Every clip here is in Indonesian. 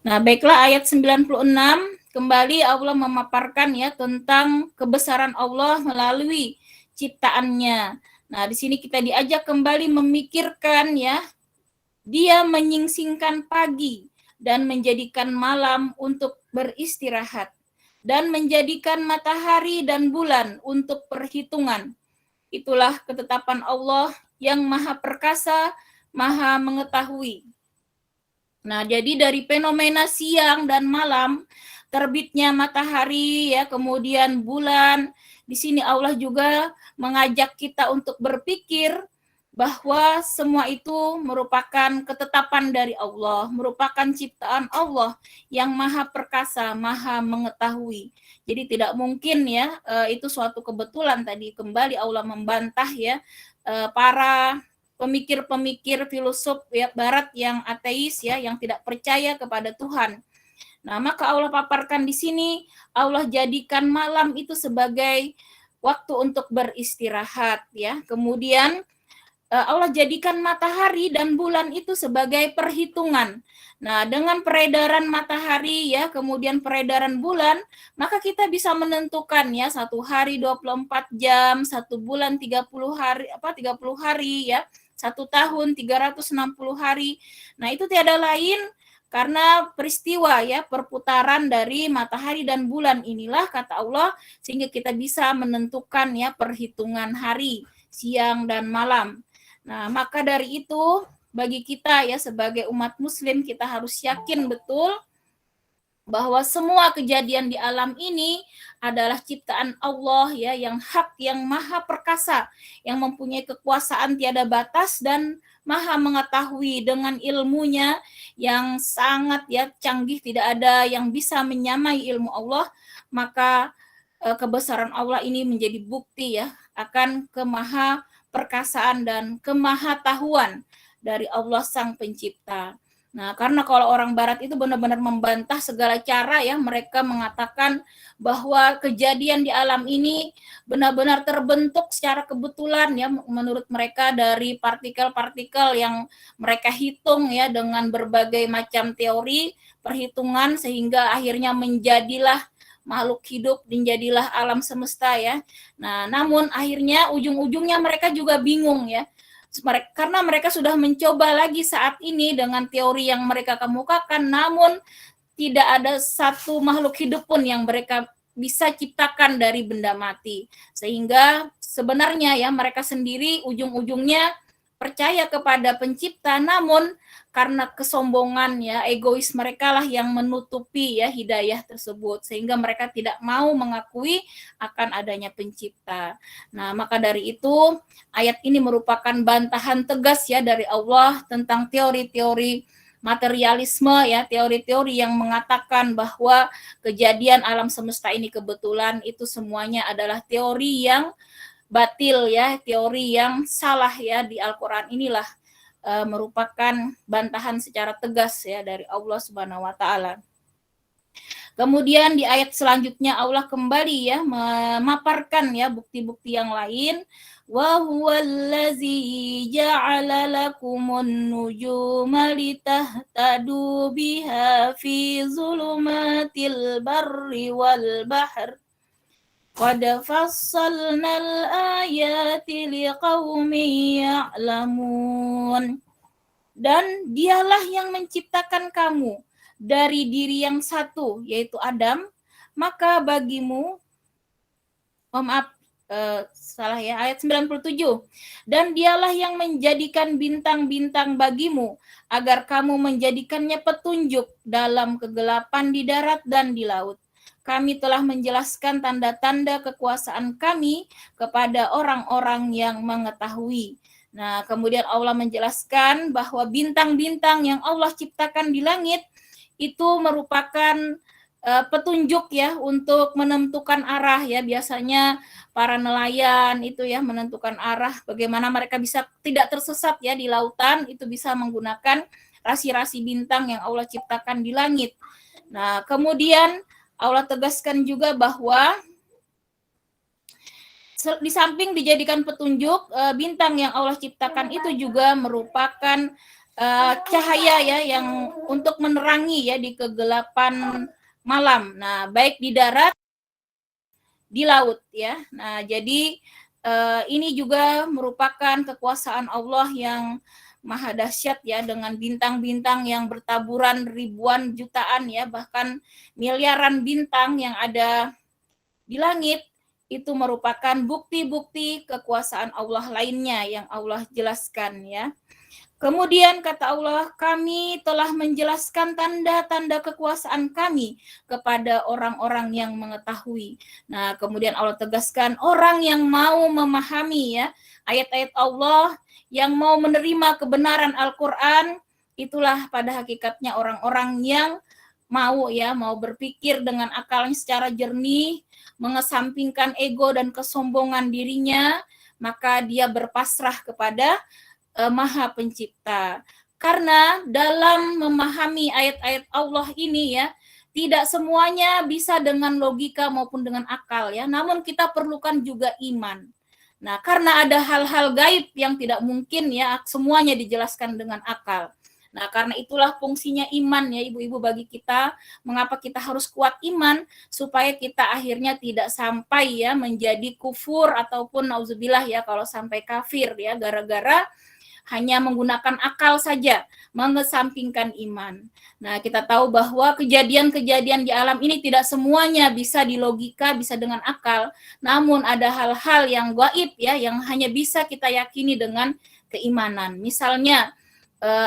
Nah, baiklah ayat 96 kembali Allah memaparkan ya tentang kebesaran Allah melalui ciptaannya. Nah, di sini kita diajak kembali memikirkan ya, Dia menyingsingkan pagi dan menjadikan malam untuk beristirahat dan menjadikan matahari dan bulan untuk perhitungan. Itulah ketetapan Allah yang Maha Perkasa, Maha Mengetahui. Nah, jadi dari fenomena siang dan malam, terbitnya matahari ya, kemudian bulan, di sini Allah juga mengajak kita untuk berpikir bahwa semua itu merupakan ketetapan dari Allah, merupakan ciptaan Allah yang Maha Perkasa, Maha Mengetahui. Jadi tidak mungkin ya itu suatu kebetulan. Tadi kembali Allah membantah ya para pemikir-pemikir filosof ya, barat yang ateis ya, yang tidak percaya kepada Tuhan. Nah, maka Allah paparkan di sini, Allah jadikan malam itu sebagai waktu untuk beristirahat ya. Kemudian Allah jadikan matahari dan bulan itu sebagai perhitungan. Nah, dengan peredaran matahari ya, kemudian peredaran bulan, maka kita bisa menentukan ya, satu hari 24 jam, satu bulan 30 hari 30 hari ya, satu tahun 360 hari. Nah, itu tiada lain karena peristiwa ya, perputaran dari matahari dan bulan inilah kata Allah, sehingga kita bisa menentukan ya perhitungan hari, siang dan malam. Nah, maka dari itu bagi kita ya sebagai umat muslim, kita harus yakin betul bahwa semua kejadian di alam ini adalah ciptaan Allah ya, yang hak, yang maha perkasa, yang mempunyai kekuasaan tiada batas dan maha mengetahui dengan ilmunya yang sangat ya canggih, tidak ada yang bisa menyamai ilmu Allah. Maka kebesaran Allah ini menjadi bukti ya akan kemaha perkasaan dan kemahatahuan dari Allah Sang Pencipta. Nah, karena kalau orang barat itu benar-benar membantah segala cara ya, mereka mengatakan bahwa kejadian di alam ini benar-benar terbentuk secara kebetulan ya, menurut mereka dari partikel-partikel yang mereka hitung ya dengan berbagai macam teori perhitungan, sehingga akhirnya menjadilah makhluk hidup, menjadilah alam semesta ya. Nah, namun akhirnya ujung-ujungnya mereka juga bingung ya, karena mereka sudah mencoba lagi saat ini dengan teori yang mereka kemukakan, namun tidak ada satu makhluk hidup pun yang mereka bisa ciptakan dari benda mati. Sehingga sebenarnya ya mereka sendiri ujung-ujungnya percaya kepada pencipta, namun karena kesombongan ya, egois mereka lah yang menutupi ya hidayah tersebut, sehingga mereka tidak mau mengakui akan adanya pencipta. Nah, maka dari itu ayat ini merupakan bantahan tegas ya dari Allah tentang teori-teori materialisme ya, teori-teori yang mengatakan bahwa kejadian alam semesta ini kebetulan, itu semuanya adalah teori yang batil ya, teori yang salah ya. Di Al-Qur'an inilah merupakan bantahan secara tegas ya dari Allah Subhanahu wa taala. Kemudian di ayat selanjutnya Allah kembali ya memaparkan ya bukti-bukti yang lain. Wa huwallazi ja'ala lakumun nujuma litahtadu biha fi zulumatil barri wal bahr. Qad fassalnal ayati liqaumin ya'lamun. Dan dialah yang menciptakan kamu dari diri yang satu, yaitu Adam, maka bagimu, maaf, salah ya, ayat 97. Dan dialah yang menjadikan bintang-bintang bagimu, agar kamu menjadikannya petunjuk dalam kegelapan di darat dan di laut. Kami telah menjelaskan tanda-tanda kekuasaan kami kepada orang-orang yang mengetahui. Nah, kemudian Allah menjelaskan bahwa bintang-bintang yang Allah ciptakan di langit itu merupakan petunjuk ya untuk menentukan arah ya. Biasanya para nelayan itu ya menentukan arah, bagaimana mereka bisa tidak tersesat ya di lautan, itu bisa menggunakan rasi-rasi bintang yang Allah ciptakan di langit. Nah, kemudian Allah tegaskan juga bahwa di samping dijadikan petunjuk, bintang yang Allah ciptakan itu juga merupakan cahaya ya yang untuk menerangi ya di kegelapan malam. Nah, baik di darat, di laut ya. Nah, jadi ini juga merupakan kekuasaan Allah yang maha dahsyat ya, dengan bintang-bintang yang bertaburan ribuan jutaan ya, bahkan miliaran bintang yang ada di langit. Itu merupakan bukti-bukti kekuasaan Allah lainnya yang Allah jelaskan ya. Kemudian kata Allah, kami telah menjelaskan tanda-tanda kekuasaan kami kepada orang-orang yang mengetahui. Nah, kemudian Allah tegaskan, orang yang mau memahami ya ayat-ayat Allah, yang mau menerima kebenaran Al-Quran, itulah pada hakikatnya orang-orang yang mau berpikir dengan akalnya secara jernih, mengesampingkan ego dan kesombongan dirinya, maka dia berpasrah kepada Maha Pencipta. Karena dalam memahami ayat-ayat Allah ini ya, tidak semuanya bisa dengan logika maupun dengan akal ya, namun kita perlukan juga iman. Nah, karena ada hal-hal gaib yang tidak mungkin ya semuanya dijelaskan dengan akal. Nah, karena itulah fungsinya iman ya ibu-ibu bagi kita. Mengapa kita harus kuat iman? Supaya kita akhirnya tidak sampai ya menjadi kufur ataupun nauzubillah ya kalau sampai kafir ya, gara-gara hanya menggunakan akal saja, mengesampingkan iman. Nah, kita tahu bahwa kejadian-kejadian di alam ini tidak semuanya bisa dilogika, bisa dengan akal, namun ada hal-hal yang gaib ya, yang hanya bisa kita yakini dengan keimanan. Misalnya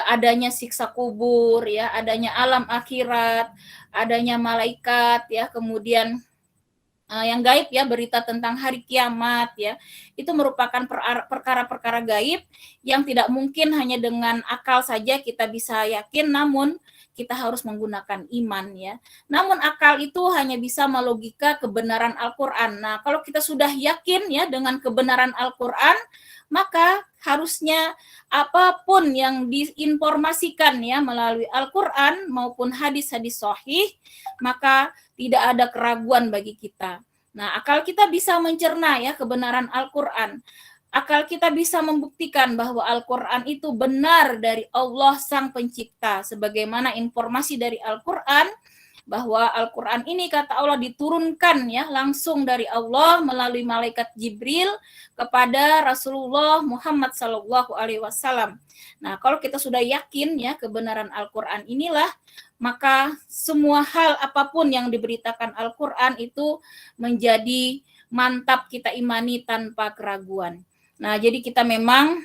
adanya siksa kubur ya, adanya alam akhirat, adanya malaikat ya, kemudian yang gaib ya, berita tentang hari kiamat ya, itu merupakan perkara-perkara gaib yang tidak mungkin hanya dengan akal saja kita bisa yakin, namun kita harus menggunakan iman ya. Namun akal itu hanya bisa melogika kebenaran Al-Quran. Nah, kalau kita sudah yakin ya dengan kebenaran Al-Quran, maka harusnya apapun yang diinformasikan ya melalui Al-Quran maupun hadis-hadis sahih, maka tidak ada keraguan bagi kita. Nah, akal kita bisa mencerna ya kebenaran Al-Quran. Akal kita bisa membuktikan bahwa Al-Quran itu benar dari Allah Sang Pencipta. Sebagaimana informasi dari Al-Quran, bahwa Al-Quran ini kata Allah diturunkan ya langsung dari Allah melalui malaikat Jibril kepada Rasulullah Muhammad SAW. Nah, kalau kita sudah yakin ya kebenaran Al-Quran inilah, maka semua hal apapun yang diberitakan Al-Quran itu menjadi mantap kita imani tanpa keraguan. Nah, jadi kita memang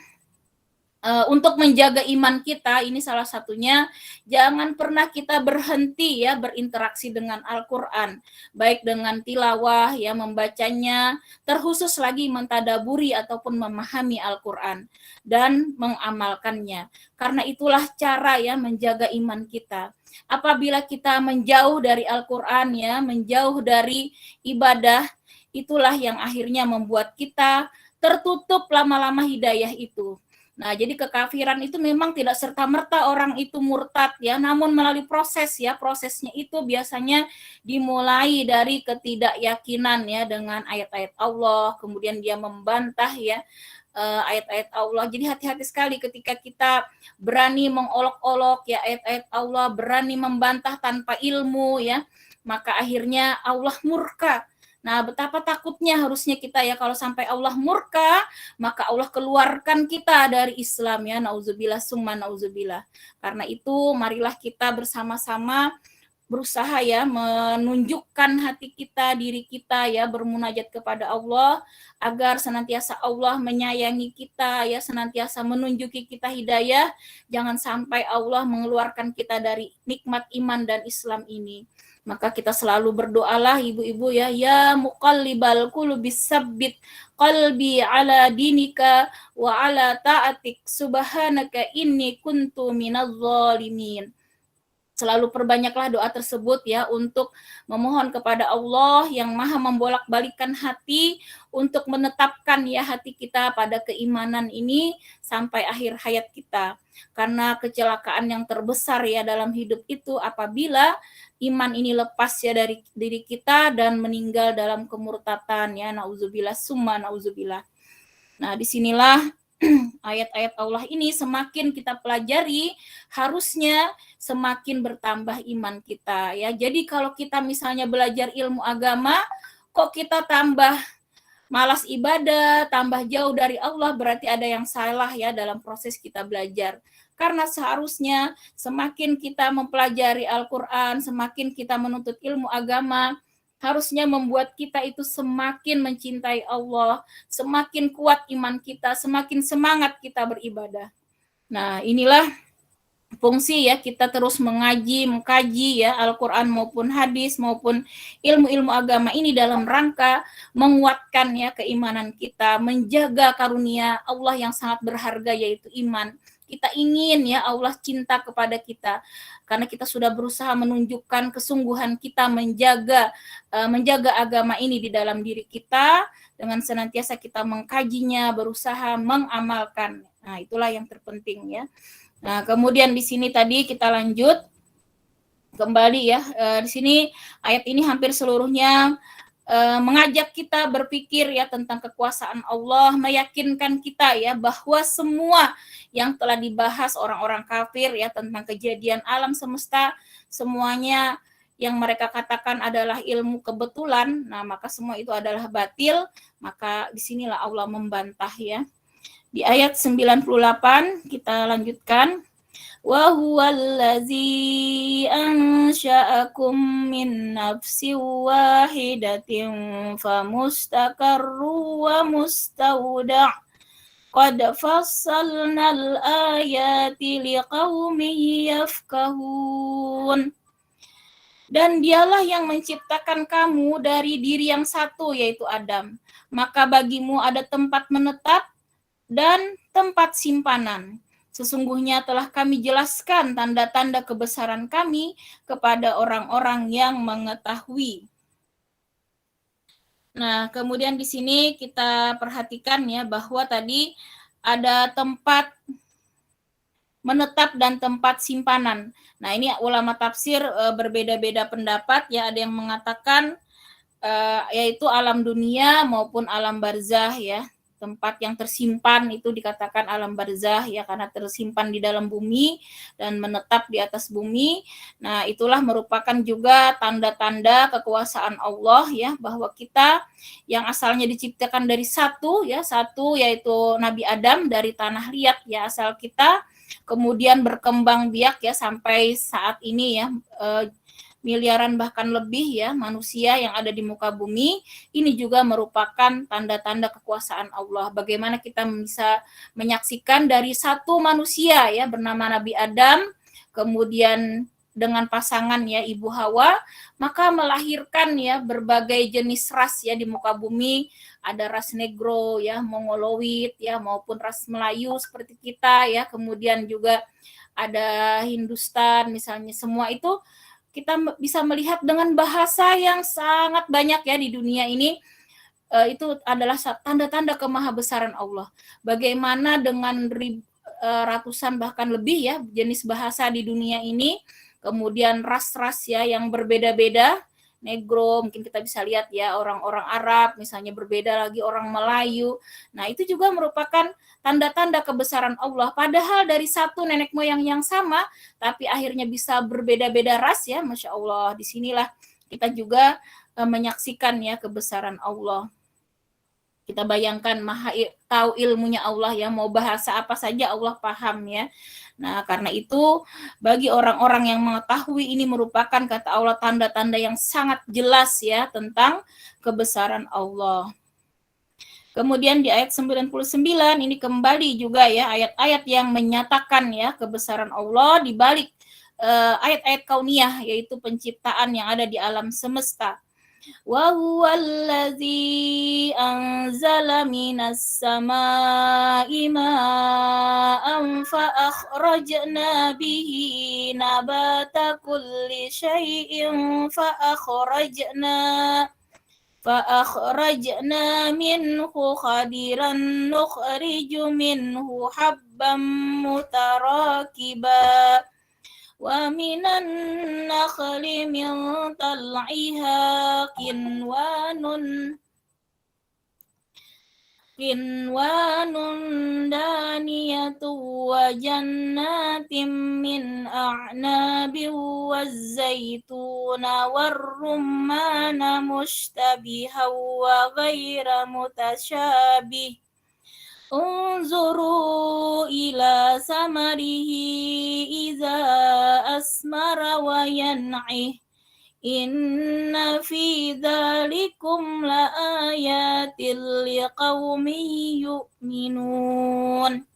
untuk menjaga iman kita, ini salah satunya jangan pernah kita berhenti ya berinteraksi dengan Al-Quran, baik dengan tilawah ya membacanya, terkhusus lagi mentadaburi ataupun memahami Al-Quran dan mengamalkannya. Karena itulah cara ya menjaga iman kita. Apabila kita menjauh dari Al-Quran ya, menjauh dari ibadah, itulah yang akhirnya membuat kita tertutup lama-lama hidayah itu. Nah, jadi kekafiran itu memang tidak serta-merta orang itu murtad ya, namun melalui proses ya, prosesnya itu biasanya dimulai dari ketidakyakinan ya dengan ayat-ayat Allah, kemudian dia membantah ya ayat-ayat Allah. Jadi hati-hati sekali ketika kita berani mengolok-olok ya ayat-ayat Allah, berani membantah tanpa ilmu ya, maka akhirnya Allah murka. Nah, betapa takutnya harusnya kita ya kalau sampai Allah murka, maka Allah keluarkan kita dari Islam ya, nauzubillah summa nauzubillah. Karena itu marilah kita bersama-sama berusaha ya menunjukkan hati kita, diri kita ya bermunajat kepada Allah agar senantiasa Allah menyayangi kita ya, senantiasa menunjuki kita hidayah, jangan sampai Allah mengeluarkan kita dari nikmat iman dan Islam ini. Maka kita selalu berdoalah ibu-ibu ya, ya muqallibal qulubis sabbit qalbi ala dinika wa ala ta'atik subhanaka inni kuntu minadz zalimin. Selalu perbanyaklah doa tersebut ya untuk memohon kepada Allah yang maha membolak-balikkan hati untuk menetapkan ya hati kita pada keimanan ini sampai akhir hayat kita. Karena kecelakaan yang terbesar ya dalam hidup itu apabila iman ini lepas ya dari diri kita dan meninggal dalam kemurtatan ya, nauzubillah summa nauzubillah. Nah, disinilah ayat-ayat Allah ini semakin kita pelajari, harusnya semakin bertambah iman kita ya. Jadi kalau kita misalnya belajar ilmu agama, kok kita tambah malas ibadah, tambah jauh dari Allah, berarti ada yang salah ya dalam proses kita belajar. Karena seharusnya semakin kita mempelajari Al-Quran, semakin kita menuntut ilmu agama, harusnya membuat kita itu semakin mencintai Allah, semakin kuat iman kita, semakin semangat kita beribadah. Nah, inilah fungsi ya kita terus mengkaji ya Al-Quran maupun hadis maupun ilmu-ilmu agama ini dalam rangka menguatkan ya keimanan kita, menjaga karunia Allah yang sangat berharga yaitu iman. Kita ingin ya Allah cinta kepada kita karena kita sudah berusaha menunjukkan kesungguhan kita menjaga agama ini di dalam diri kita dengan senantiasa kita mengkajinya, berusaha mengamalkan. Nah, itulah yang terpenting ya. Nah, kemudian di sini tadi kita lanjut kembali ya. Di sini ayat ini hampir seluruhnya mengajak kita berpikir ya tentang kekuasaan Allah, meyakinkan kita ya bahwa semua yang telah dibahas orang-orang kafir ya tentang kejadian alam semesta, semuanya yang mereka katakan adalah ilmu kebetulan, nah maka semua itu adalah batil, maka disinilah Allah membantah ya. Di ayat 98 kita lanjutkan. Wa huwallazi ansha'akum min nafsin wahidatin famustaqarru wa mustawda' qad fassalnal ayati liqaumin yafqahun. Dan dialah yang menciptakan kamu dari diri yang satu yaitu Adam. Maka bagimu ada tempat menetap dan tempat simpanan. Sesungguhnya telah kami jelaskan tanda-tanda kebesaran kami kepada orang-orang yang mengetahui. Nah, kemudian di sini kita perhatikan ya bahwa tadi ada tempat menetap dan tempat simpanan. Nah, ini ulama tafsir berbeda-beda pendapat ya, ada yang mengatakan yaitu alam dunia maupun alam barzah ya. Tempat yang tersimpan itu dikatakan alam barzah ya karena tersimpan di dalam bumi dan menetap di atas bumi. Nah, itulah merupakan juga tanda-tanda kekuasaan Allah ya bahwa kita yang asalnya diciptakan dari satu yaitu Nabi Adam dari tanah liat ya asal kita, kemudian berkembang biak ya sampai saat ini ya miliaran bahkan lebih ya manusia yang ada di muka bumi. Ini juga merupakan tanda-tanda kekuasaan Allah. Bagaimana kita bisa menyaksikan dari satu manusia ya bernama Nabi Adam, kemudian dengan pasangan ya Ibu Hawa, maka melahirkan ya berbagai jenis ras ya di muka bumi. Ada ras Negro ya, Mongoloid ya maupun ras Melayu seperti kita ya. Kemudian juga ada Hindustan misalnya. Semua itu kita bisa melihat dengan bahasa yang sangat banyak ya di dunia ini. Itu adalah tanda-tanda kemahabesaran Allah. Bagaimana dengan ratusan bahkan lebih ya jenis bahasa di dunia ini, kemudian ras-ras ya yang berbeda-beda, Negro, mungkin kita bisa lihat ya orang-orang Arab, misalnya berbeda lagi orang Melayu. Nah, itu juga merupakan tanda-tanda kebesaran Allah. Padahal dari satu nenek moyang yang sama, tapi akhirnya bisa berbeda-beda ras ya, Masya Allah. Disinilah kita juga menyaksikan ya kebesaran Allah. Kita bayangkan maha tahu ilmunya Allah ya, mau bahasa apa saja Allah paham ya. Nah, karena itu bagi orang-orang yang mengetahui ini merupakan kata Allah tanda-tanda yang sangat jelas ya tentang kebesaran Allah. Kemudian di ayat 99 ini kembali juga ya ayat-ayat yang menyatakan ya kebesaran Allah di balik ayat-ayat kauniyah yaitu penciptaan yang ada di alam semesta. Wa huwallazi anzala minas samaa'i ma'an fa akhrajna bihi nabata kulli syai'in fa akhrajna minhu khadiran nukhriju minhu habban mutarakiba wa minan nakhli min tal'iha kinwanun qinwanun daniyatu wa jannatin min a'nabin waz-zaituna war-rumana mushtabihan wa ghaira mutasyabih. Unzuru ila samarihi iza asmara wa yan'ih. Inna fi dzalikum laayatil liqaumin yu'minun.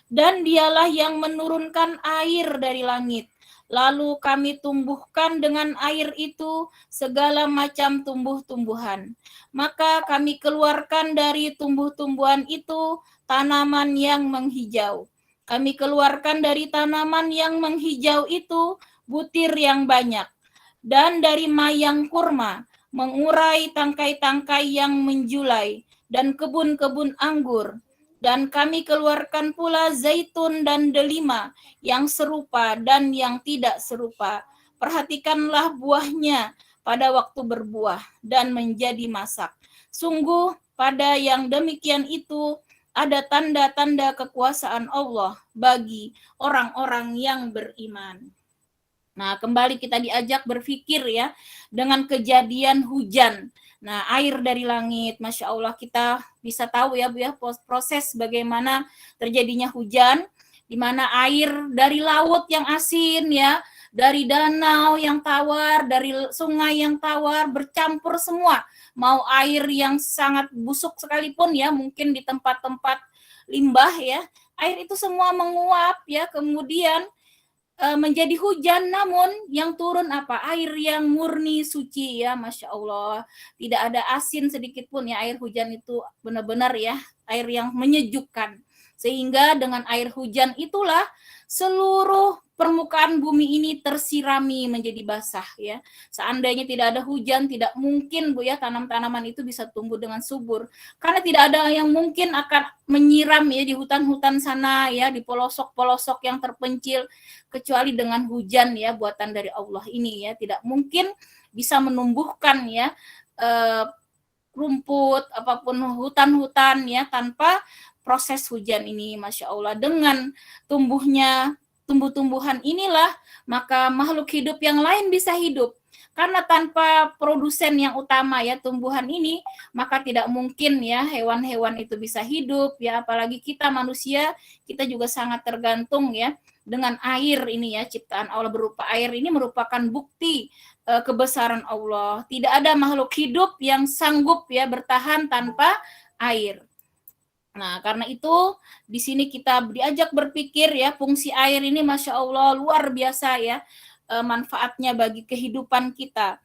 Dan dialah yang menurunkan air dari langit. Lalu kami tumbuhkan dengan air itu segala macam tumbuh-tumbuhan. Maka kami keluarkan dari tumbuh-tumbuhan itu tanaman yang menghijau. Kami keluarkan dari tanaman yang menghijau itu butir yang banyak. Dan dari mayang kurma mengurai tangkai-tangkai yang menjulai dan kebun-kebun anggur. Dan kami keluarkan pula zaitun dan delima yang serupa dan yang tidak serupa. Perhatikanlah buahnya pada waktu berbuah dan menjadi masak. Sungguh pada yang demikian itu ada tanda-tanda kekuasaan Allah bagi orang-orang yang beriman. Nah, kembali kita diajak berpikir ya dengan kejadian hujan. Nah, air dari langit, Masya Allah kita bisa tahu ya Bu ya proses bagaimana terjadinya hujan, di mana air dari laut yang asin ya, dari danau yang tawar, dari sungai yang tawar bercampur semua. Mau air yang sangat busuk sekalipun ya, mungkin di tempat-tempat limbah ya, air itu semua menguap ya, kemudian menjadi hujan, namun yang turun apa? Air yang murni suci ya, Masya Allah. Tidak ada asin sedikit pun ya, air hujan itu benar-benar ya, air yang menyejukkan. Sehingga dengan air hujan itulah seluruh permukaan bumi ini tersirami menjadi basah ya. Seandainya tidak ada hujan, tidak mungkin Bu ya tanam-tanaman itu bisa tumbuh dengan subur. Karena tidak ada yang mungkin akan menyiram ya di hutan-hutan sana ya, di pelosok-pelosok yang terpencil, kecuali dengan hujan ya, buatan dari Allah ini ya. Tidak mungkin bisa menumbuhkan ya rumput apapun hutan-hutan ya tanpa proses hujan ini, Masya Allah. Dengan tumbuhnya tumbuh-tumbuhan inilah maka makhluk hidup yang lain bisa hidup. Karena tanpa produsen yang utama ya tumbuhan ini, maka tidak mungkin ya hewan-hewan itu bisa hidup ya, apalagi kita manusia, kita juga sangat tergantung ya dengan air ini ya, ciptaan Allah berupa air ini merupakan bukti kebesaran Allah. Tidak ada makhluk hidup yang sanggup ya bertahan tanpa air. Nah, karena itu di sini kita diajak berpikir ya, fungsi air ini Masya Allah luar biasa ya manfaatnya bagi kehidupan kita.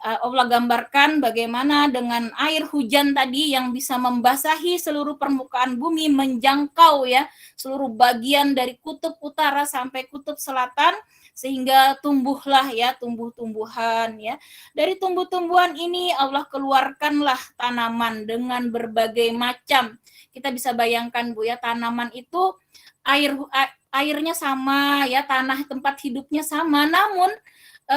Allah gambarkan bagaimana dengan air hujan tadi yang bisa membasahi seluruh permukaan bumi, menjangkau ya seluruh bagian dari kutub utara sampai kutub selatan, sehingga tumbuhlah ya tumbuh-tumbuhan ya. Dari tumbuh-tumbuhan ini Allah keluarkanlah tanaman dengan berbagai macam. Kita bisa bayangkan Bu ya, tanaman itu airnya sama ya, tanah tempat hidupnya sama, namun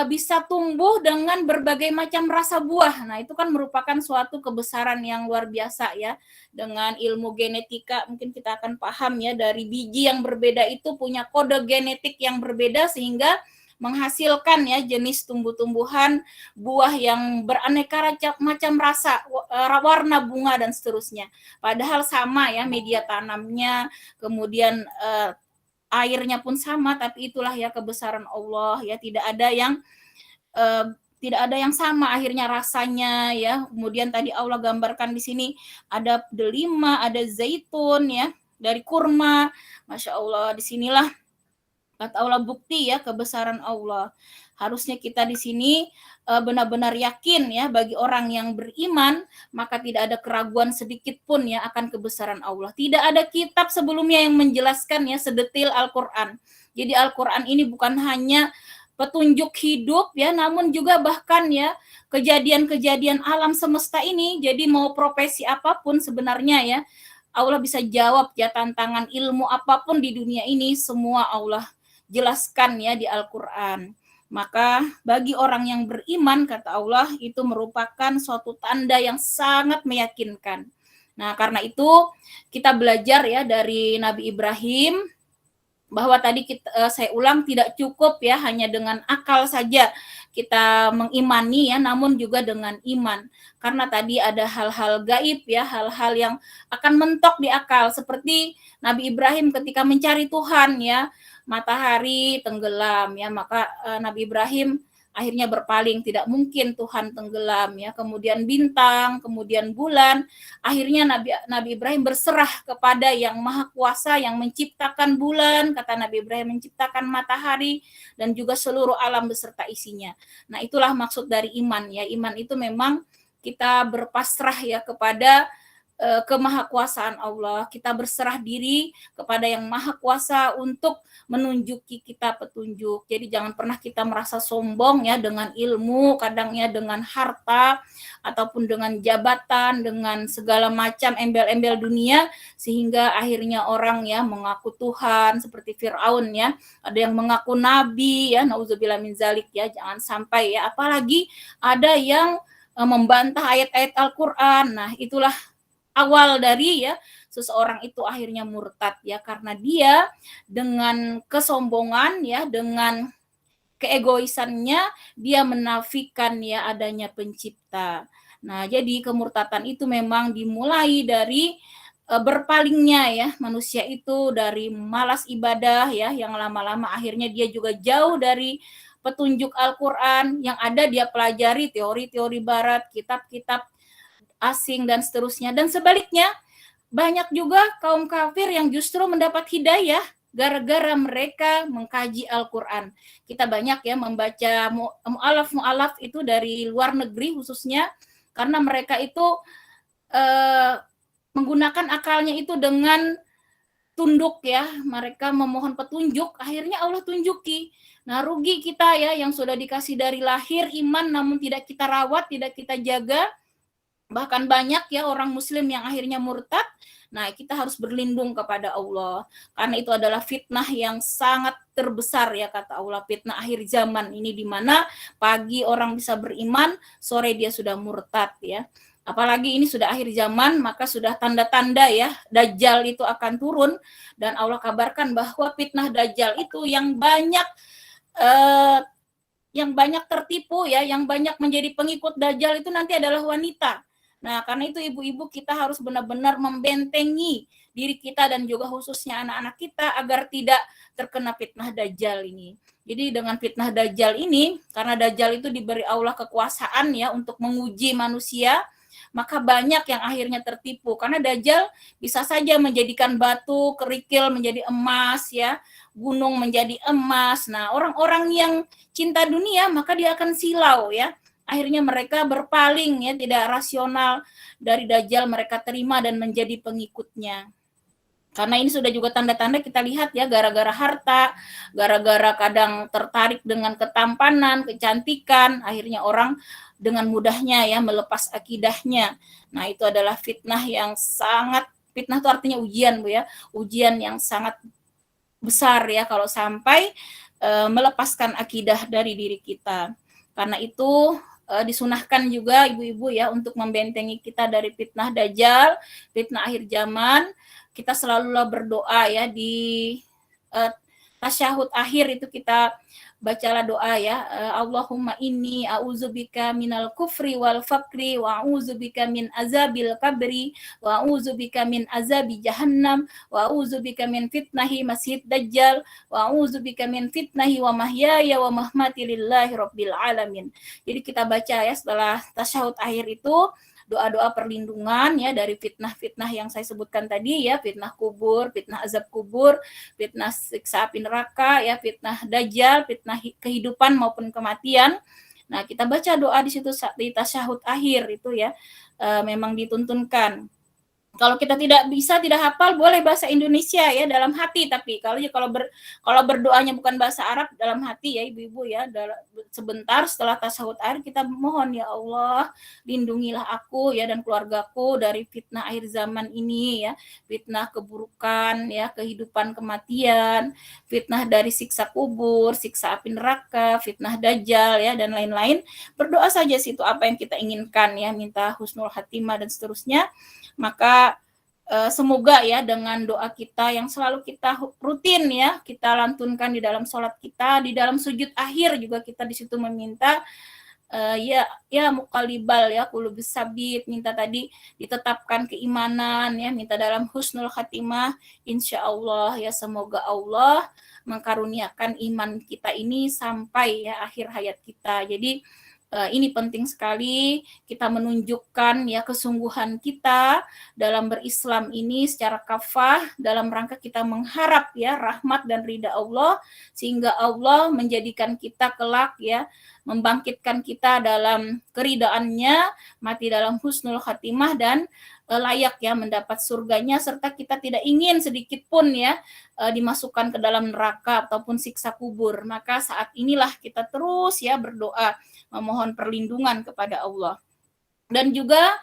bisa tumbuh dengan berbagai macam rasa buah. Nah, itu kan merupakan suatu kebesaran yang luar biasa ya. Dengan ilmu genetika mungkin kita akan paham ya, dari biji yang berbeda itu punya kode genetik yang berbeda sehingga menghasilkan ya jenis tumbuh-tumbuhan, buah yang beraneka macam rasa, warna bunga dan seterusnya. Padahal sama ya media tanamnya, kemudian airnya pun sama, tapi itulah ya kebesaran Allah ya, tidak ada yang sama akhirnya rasanya ya. Kemudian tadi Allah gambarkan di sini ada delima, ada zaitun ya, dari kurma. Masya Allah, disinilah kata Allah bukti ya kebesaran Allah. Harusnya kita di sini benar-benar yakin ya, bagi orang yang beriman maka tidak ada keraguan sedikit pun ya akan kebesaran Allah. Tidak ada kitab sebelumnya yang menjelaskan ya sedetil Al-Qur'an. Jadi Al-Qur'an ini bukan hanya petunjuk hidup ya, namun juga bahkan ya kejadian-kejadian alam semesta ini. Jadi mau profesi apapun sebenarnya ya, Allah bisa jawab ya, tantangan ilmu apapun di dunia ini semua Allah jelaskan ya di Al-Qur'an. Maka bagi orang yang beriman, kata Allah, itu merupakan suatu tanda yang sangat meyakinkan. Nah, karena itu kita belajar ya dari Nabi Ibrahim bahwa tadi saya ulang, tidak cukup ya hanya dengan akal saja kita mengimani ya, namun juga dengan iman. Karena tadi ada hal-hal gaib ya, hal-hal yang akan mentok di akal, seperti Nabi Ibrahim ketika mencari Tuhan ya, matahari tenggelam ya, maka Nabi Ibrahim akhirnya berpaling, tidak mungkin Tuhan tenggelam ya. Kemudian bintang, kemudian bulan, akhirnya Nabi Ibrahim berserah kepada yang maha kuasa yang menciptakan bulan, kata Nabi Ibrahim, menciptakan matahari dan juga seluruh alam beserta isinya. Nah, itulah maksud dari iman ya. Iman itu memang kita berpasrah ya kepada kemahakuasaan Allah. Kita berserah diri kepada yang maha kuasa untuk menunjuki kita petunjuk. Jadi jangan pernah kita merasa sombong ya dengan ilmu, kadangnya dengan harta, ataupun dengan jabatan, dengan segala macam embel-embel dunia, sehingga akhirnya orang ya mengaku Tuhan seperti Firaun ya, ada yang mengaku nabi ya, nauzubillah min zalik ya, jangan sampai ya, apalagi ada yang membantah ayat-ayat Al-Qur'an. Nah, itulah awal dari ya seseorang itu akhirnya murtad ya, karena dia dengan kesombongan ya, dengan keegoisannya dia menafikan ya adanya pencipta. Nah, jadi kemurtatan itu memang dimulai dari berpalingnya ya manusia itu dari malas ibadah ya, yang lama-lama akhirnya dia juga jauh dari petunjuk Al-Qur'an, yang ada dia pelajari teori-teori barat, kitab-kitab asing dan seterusnya. Dan sebaliknya, banyak juga kaum kafir yang justru mendapat hidayah gara-gara mereka mengkaji Al-Qur'an. Kita banyak ya membaca mu'alaf itu dari luar negeri khususnya, karena mereka itu menggunakan akalnya itu dengan tunduk ya, mereka memohon petunjuk, akhirnya Allah tunjuki. Nah, rugi kita ya yang sudah dikasih dari lahir iman namun tidak kita rawat, tidak kita jaga. Bahkan banyak ya orang muslim yang akhirnya murtad. Nah, kita harus berlindung kepada Allah, karena itu adalah fitnah yang sangat terbesar ya, kata Allah, fitnah akhir zaman ini, di mana pagi orang bisa beriman, sore dia sudah murtad ya. Apalagi ini sudah akhir zaman, maka sudah tanda-tanda ya Dajjal itu akan turun, dan Allah kabarkan bahwa fitnah Dajjal itu yang banyak tertipu ya, yang banyak menjadi pengikut Dajjal itu nanti adalah wanita. Nah, karena itu ibu-ibu kita harus benar-benar membentengi diri kita dan juga khususnya anak-anak kita agar tidak terkena fitnah Dajjal ini. Jadi dengan fitnah Dajjal ini, karena Dajjal itu diberi Allah kekuasaan ya untuk menguji manusia, maka banyak yang akhirnya tertipu, karena Dajjal bisa saja menjadikan batu kerikil menjadi emas ya, gunung menjadi emas. Nah, orang-orang yang cinta dunia maka dia akan silau ya. Akhirnya mereka berpaling ya, tidak rasional dari Dajjal, mereka terima dan menjadi pengikutnya. Karena ini sudah juga tanda-tanda kita lihat ya, gara-gara harta, gara-gara kadang tertarik dengan ketampanan, kecantikan, akhirnya orang dengan mudahnya ya melepas akidahnya. Nah, itu adalah fitnah yang sangat, fitnah itu artinya ujian Bu ya, ujian yang sangat besar ya kalau sampai melepaskan akidah dari diri kita. Karena itu disunahkan juga ibu-ibu ya untuk membentengi kita dari fitnah Dajjal, fitnah akhir zaman. Kita selalulah berdoa ya di tasyahud akhir itu, kita bacalah doa ya, Allahumma inni a'udzubika minal kufri wal fakri wa a'udzubika min azabil kabri wa a'udzubika min azabi jahannam wa a'udzubika min fitnahi masjid dajjal wa a'udzubika min fitnahi wa mahyaya wa mahmati lillahi rabbil alamin. Jadi kita baca ya setelah tasyahud akhir itu doa-doa perlindungan ya dari fitnah-fitnah yang saya sebutkan tadi ya, fitnah kubur, fitnah azab kubur, fitnah siksa api neraka ya, fitnah Dajjal, fitnah kehidupan maupun kematian. Nah, kita baca doa di situ di tasyahud akhir itu ya, memang dituntunkan. Kalau kita tidak bisa, tidak hafal, boleh bahasa Indonesia ya dalam hati, tapi kalau berdoanya bukan bahasa Arab, dalam hati ya ibu-ibu ya, sebentar setelah tasyahud akhir kita mohon, ya Allah lindungilah aku ya dan keluargaku dari fitnah akhir zaman ini ya, fitnah keburukan ya, kehidupan kematian, fitnah dari siksa kubur, siksa api neraka, fitnah dajjal ya dan lain-lain. Berdoa saja situ apa yang kita inginkan ya, minta husnul khatimah dan seterusnya. Maka semoga ya dengan doa kita yang selalu kita rutin ya kita lantunkan di dalam sholat kita, di dalam sujud akhir juga kita di situ meminta ya muqallibal ya qulubis sabit, minta tadi ditetapkan keimanan ya, minta dalam husnul khatimah, insya Allah ya semoga Allah mengkaruniakan iman kita ini sampai ya akhir hayat kita. Jadi ini penting sekali kita menunjukkan ya kesungguhan kita dalam berislam ini secara kafah dalam rangka kita mengharap ya rahmat dan ridha Allah, sehingga Allah menjadikan kita kelak ya, membangkitkan kita dalam keridaannya, mati dalam husnul khatimah dan layak ya mendapat surganya, serta kita tidak ingin sedikit pun ya dimasukkan ke dalam neraka ataupun siksa kubur. Maka saat inilah kita terus ya berdoa memohon perlindungan kepada Allah. Dan juga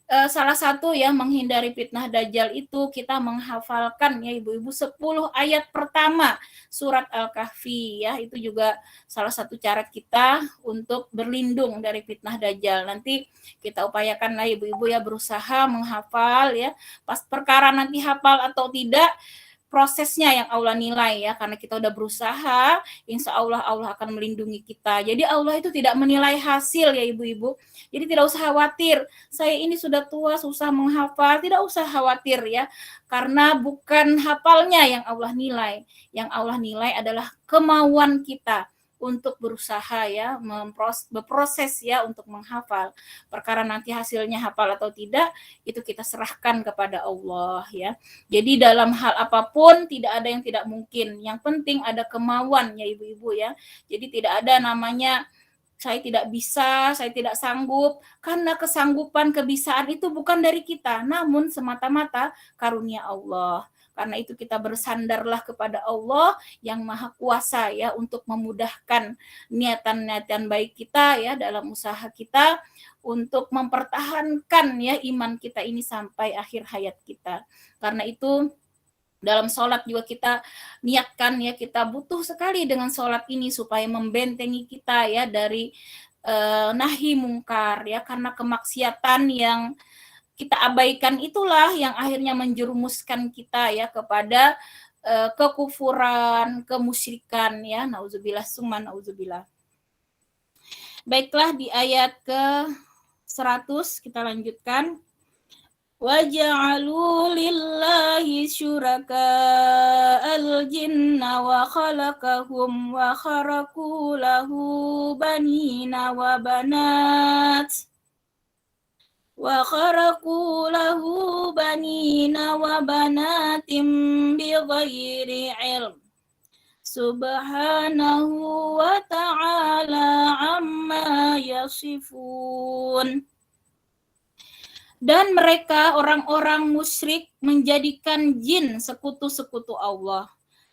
salah satu ya menghindari fitnah dajjal itu kita menghafalkan ya ibu-ibu 10 ayat pertama surat Al-Kahfi ya, itu juga salah satu cara kita untuk berlindung dari fitnah dajjal. Nanti kita upayakan lah ibu-ibu ya berusaha menghafal ya, pas perkara nanti hafal atau tidak prosesnya yang Allah nilai ya, karena kita udah berusaha, insya Allah Allah akan melindungi kita. Jadi Allah itu tidak menilai hasil ya ibu-ibu. Jadi tidak usah khawatir, saya ini sudah tua susah menghafal, tidak usah khawatir ya, karena bukan hafalnya yang Allah nilai. Yang Allah nilai adalah kemauan kita untuk berusaha ya, berproses ya untuk menghafal. Perkara nanti hasilnya hafal atau tidak, itu kita serahkan kepada Allah ya. Jadi dalam hal apapun tidak ada yang tidak mungkin. Yang penting ada kemauan ya ibu-ibu ya. Jadi tidak ada namanya saya tidak bisa, saya tidak sanggup, karena kesanggupan, kebisaan itu bukan dari kita, namun semata-mata karunia Allah. Karena itu kita bersandarlah kepada Allah yang Maha Kuasa ya untuk memudahkan niatan-niatan baik kita ya dalam usaha kita untuk mempertahankan ya iman kita ini sampai akhir hayat kita. Karena itu dalam sholat juga kita niatkan ya, kita butuh sekali dengan sholat ini supaya membentengi kita ya dari nahi mungkar ya, karena kemaksiatan yang kita abaikan itulah yang akhirnya menjerumuskan kita ya kepada kekufuran, kemusyrikan ya, nauzubillah summa nauzubillah. Baiklah, di ayat ke 100 kita lanjutkan. وَجَعَلُوا لِلَّهِ شُرَكَاءَ الْجِنَّ وَخَلَقَهُمْ وَخَرَقُوا لَهُ بَنِينَ وَبَنَاتٍ بِغَيْرِ عِلْمٍ Subhanahu wa ta'ala amma yasifun. Dan mereka orang-orang musyrik menjadikan jin sekutu-sekutu Allah,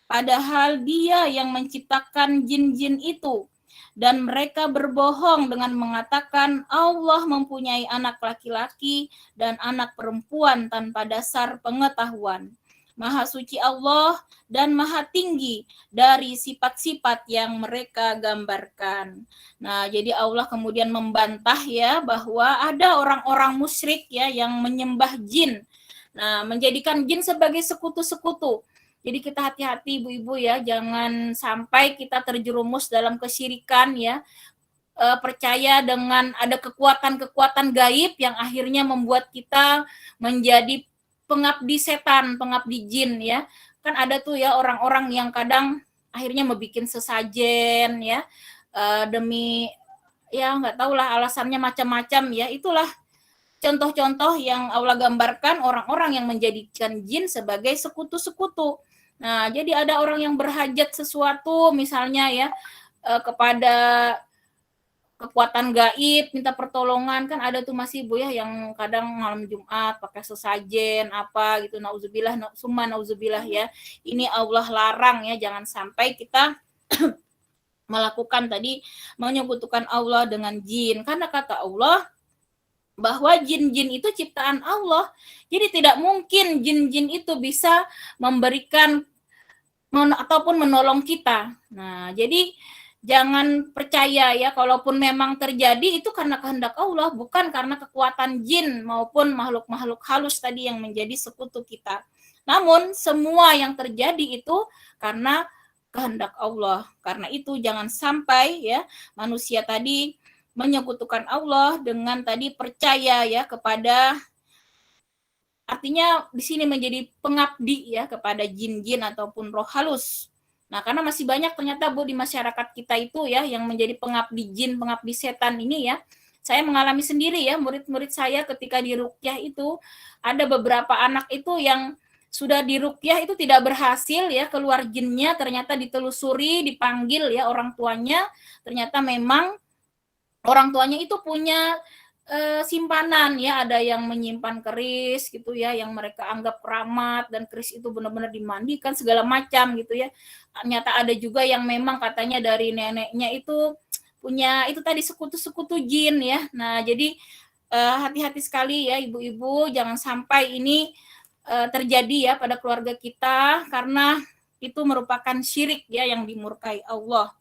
padahal Dia yang menciptakan jin-jin itu. Dan mereka berbohong dengan mengatakan Allah mempunyai anak laki-laki dan anak perempuan tanpa dasar pengetahuan. Maha suci Allah dan maha tinggi dari sifat-sifat yang mereka gambarkan. Nah, jadi Allah kemudian membantah ya bahwa ada orang-orang musyrik ya yang menyembah jin. Nah, menjadikan jin sebagai sekutu-sekutu. Jadi kita hati-hati ibu-ibu ya, jangan sampai kita terjerumus dalam kesyirikan ya. Percaya dengan ada kekuatan-kekuatan gaib yang akhirnya membuat kita menjadi pengabdi setan, pengabdi jin ya. Kan ada tuh ya orang-orang yang kadang akhirnya membuat sesajen ya, demi ya nggak tahu lah alasannya macam-macam ya. Itulah contoh-contoh yang Allah gambarkan orang-orang yang menjadikan jin sebagai sekutu-sekutu. Nah, jadi ada orang yang berhajat sesuatu misalnya ya kepada kekuatan gaib, minta pertolongan, kan ada tuh masih Bu ya yang kadang malam Jumat pakai sesajen apa gitu, nauzubillah summa nauzubillah ya. Ini Allah larang ya, jangan sampai kita melakukan tadi menyekutukan Allah dengan jin, karena kata Allah bahwa jin-jin itu ciptaan Allah. Jadi tidak mungkin jin-jin itu bisa memberikan ataupun menolong kita. Nah, jadi jangan percaya ya, kalaupun memang terjadi itu karena kehendak Allah, bukan karena kekuatan jin maupun makhluk-makhluk halus tadi yang menjadi sekutu kita. Namun semua yang terjadi itu karena kehendak Allah. Karena itu jangan sampai ya manusia tadi menyekutukan Allah dengan tadi percaya ya kepada, artinya di sini menjadi pengabdi ya kepada jin-jin ataupun roh halus. Nah, karena masih banyak ternyata Bu di masyarakat kita itu ya yang menjadi pengabdi jin, pengabdi setan ini ya. Saya mengalami sendiri ya, murid-murid saya ketika di ruqyah itu ada beberapa anak itu yang sudah di ruqyah itu tidak berhasil ya keluar jinnya, ternyata ditelusuri, dipanggil ya orang tuanya, ternyata memang orang tuanya itu punya simpanan ya, ada yang menyimpan keris gitu ya, yang mereka anggap keramat, dan keris itu benar-benar dimandikan segala macam gitu ya. Ternyata ada juga yang memang katanya dari neneknya itu punya itu tadi sekutu-sekutu jin ya. Nah, jadi hati-hati sekali ya ibu-ibu, jangan sampai ini terjadi ya pada keluarga kita, karena itu merupakan syirik ya yang dimurkai Allah.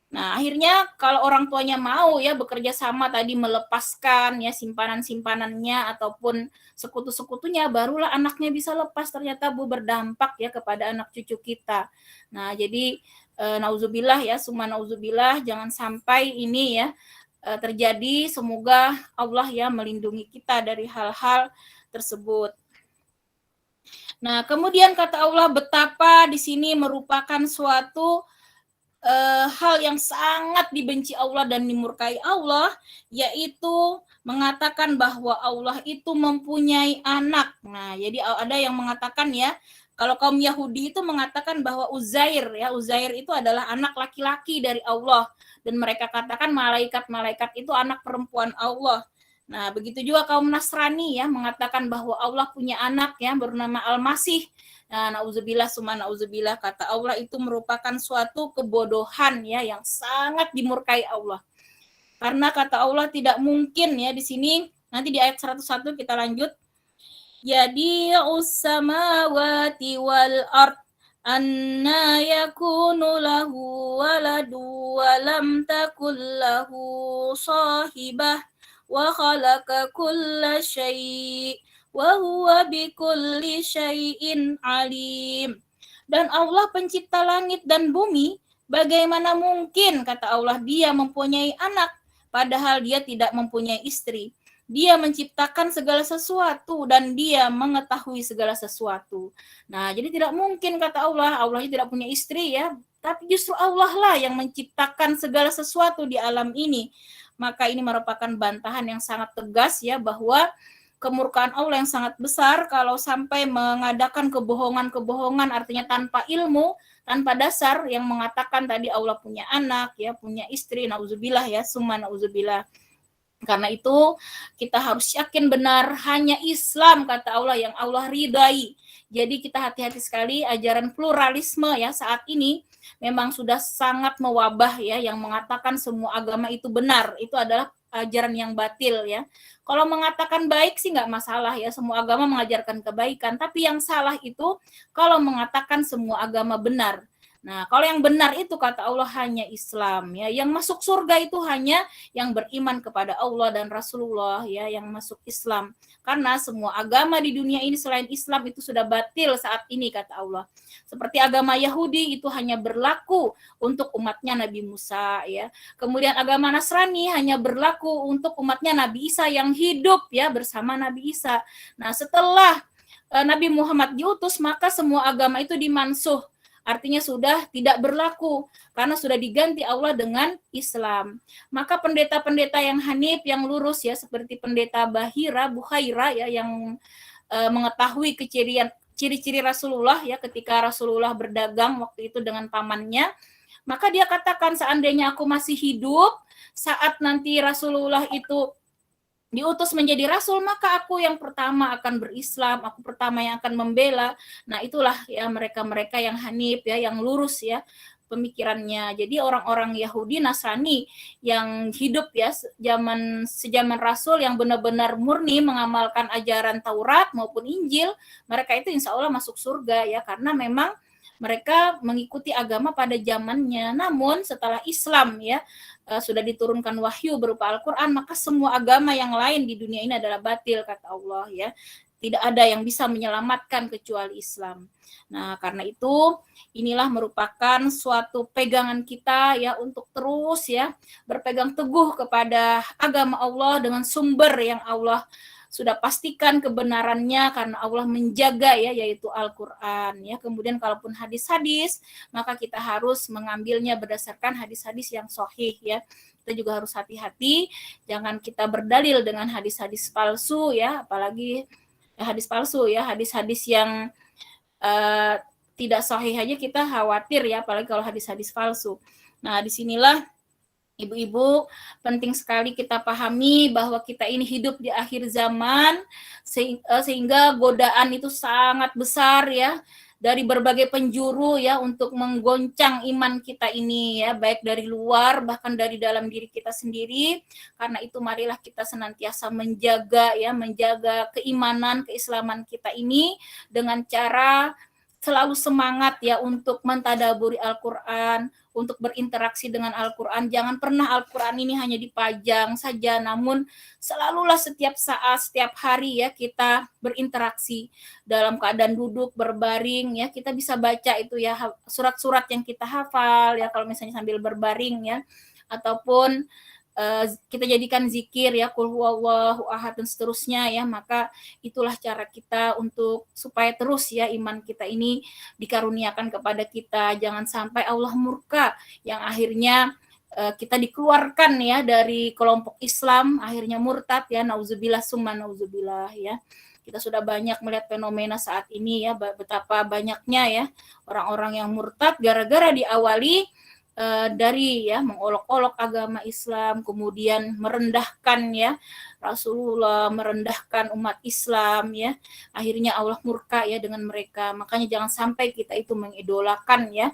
Nah, akhirnya kalau orang tuanya mau ya bekerja sama tadi melepaskan ya simpanan-simpanannya ataupun sekutu-sekutunya, barulah anaknya bisa lepas. Ternyata Bu berdampak ya kepada anak cucu kita. Nah, jadi nauzubillah ya, summa nauzubillah, jangan sampai ini ya terjadi. Semoga Allah ya melindungi kita dari hal-hal tersebut. Nah, kemudian kata Allah betapa di sini merupakan suatu hal yang sangat dibenci Allah dan dimurkai Allah, yaitu mengatakan bahwa Allah itu mempunyai anak. Nah, jadi ada yang mengatakan ya, kalau kaum Yahudi itu mengatakan bahwa Uzair itu adalah anak laki-laki dari Allah, dan mereka katakan malaikat-malaikat itu anak perempuan Allah. Nah, begitu juga kaum Nasrani ya mengatakan bahwa Allah punya anak ya bernama Al-Masih. Nah, nauzubillah summa nauzubillah, kata Allah itu merupakan suatu kebodohan ya yang sangat dimurkai Allah. Karena kata Allah tidak mungkin ya di sini, nanti di ayat 101 kita lanjut. Yadi'us samawati wal ard anna yakunu lahu waladu wa lam takul lahu sahibah wa khalaqa kulla syai' wa huwa bikulli syai'in alim. Dan Allah pencipta langit dan bumi, bagaimana mungkin kata Allah dia mempunyai anak padahal dia tidak mempunyai istri. Dia menciptakan segala sesuatu dan dia mengetahui segala sesuatu. Nah, jadi tidak mungkin kata Allah, Allah tidak punya istri ya, tapi justru Allah lah yang menciptakan segala sesuatu di alam ini. Maka ini merupakan bantahan yang sangat tegas ya, bahwa kemurkaan Allah yang sangat besar kalau sampai mengadakan kebohongan-kebohongan, artinya tanpa ilmu, tanpa dasar, yang mengatakan tadi Allah punya anak ya, punya istri. Nauzubillah ya, summa nauzubillah. Karena itu kita harus yakin benar hanya Islam kata Allah yang Allah ridai. Jadi kita hati-hati sekali, ajaran pluralisme ya saat ini memang sudah sangat mewabah ya, yang mengatakan semua agama itu benar, itu adalah ajaran yang batil ya. Kalau mengatakan baik sih nggak masalah ya, semua agama mengajarkan kebaikan, tapi yang salah itu kalau mengatakan semua agama benar. Nah, kalau yang benar itu kata Allah hanya Islam ya. Yang masuk surga itu hanya yang beriman kepada Allah dan Rasulullah ya, yang masuk Islam. Karena semua agama di dunia ini selain Islam itu sudah batil saat ini kata Allah. Seperti agama Yahudi itu hanya berlaku untuk umatnya Nabi Musa ya. Kemudian agama Nasrani hanya berlaku untuk umatnya Nabi Isa yang hidup ya bersama Nabi Isa. Nah, setelah Nabi Muhammad diutus, maka semua agama itu dimansuh. Artinya sudah tidak berlaku karena sudah diganti Allah dengan Islam. Maka pendeta-pendeta yang hanif, yang lurus ya, seperti pendeta Bukhaira ya, yang mengetahui ciri-ciri Rasulullah ya, ketika Rasulullah berdagang waktu itu dengan pamannya, maka dia katakan seandainya aku masih hidup saat nanti Rasulullah itu diutus menjadi rasul, maka aku yang pertama akan berislam, aku pertama yang akan membela. Nah, itulah ya mereka-mereka yang hanif ya, yang lurus ya, pemikirannya. Jadi orang-orang Yahudi Nasrani yang hidup ya sejaman Rasul yang benar-benar murni mengamalkan ajaran Taurat maupun Injil, mereka itu insya Allah masuk surga ya, karena memang mereka mengikuti agama pada zamannya. Namun setelah Islam ya sudah diturunkan wahyu berupa Al-Quran, maka semua agama yang lain di dunia ini adalah batil, kata Allah ya. Tidak ada yang bisa menyelamatkan kecuali Islam. Nah, karena itu inilah merupakan suatu pegangan kita ya untuk terus ya berpegang teguh kepada agama Allah dengan sumber yang Allah sudah pastikan kebenarannya karena Allah menjaga ya, yaitu Al-Quran ya. Kemudian kalaupun hadis-hadis, maka kita harus mengambilnya berdasarkan hadis-hadis yang sahih ya. Kita juga harus hati-hati, jangan kita berdalil dengan hadis-hadis palsu ya, apalagi hadis palsu ya, hadis-hadis yang tidak sahih aja kita khawatir ya, apalagi kalau hadis-hadis palsu. Nah, disinilah Ibu-ibu, penting sekali kita pahami bahwa kita ini hidup di akhir zaman, sehingga godaan itu sangat besar ya, dari berbagai penjuru ya untuk menggoncang iman kita ini ya, baik dari luar bahkan dari dalam diri kita sendiri. Karena itu marilah kita senantiasa menjaga keimanan, keislaman kita ini dengan cara selalu semangat ya untuk mentadaburi Al-Quran, untuk berinteraksi dengan Al-Quran. Jangan pernah Al-Quran ini hanya dipajang saja, namun selalulah setiap saat, setiap hari ya kita berinteraksi dalam keadaan duduk, berbaring ya. Kita bisa baca itu ya surat-surat yang kita hafal ya kalau misalnya sambil berbaring ya, ataupun kita jadikan zikir ya, qul huwallahu ahad dan seterusnya ya. Maka itulah cara kita untuk supaya terus ya iman kita ini dikaruniakan kepada kita. Jangan sampai Allah murka yang akhirnya kita dikeluarkan ya dari kelompok Islam, akhirnya murtad ya, nauzubillah summa nauzubillah ya. Kita sudah banyak melihat fenomena saat ini ya, betapa banyaknya ya orang-orang yang murtad gara-gara diawali dari ya mengolok-olok agama Islam, kemudian merendahkan ya Rasulullah, merendahkan umat Islam ya. Akhirnya Allah murka ya dengan mereka. Makanya jangan sampai kita itu mengidolakan ya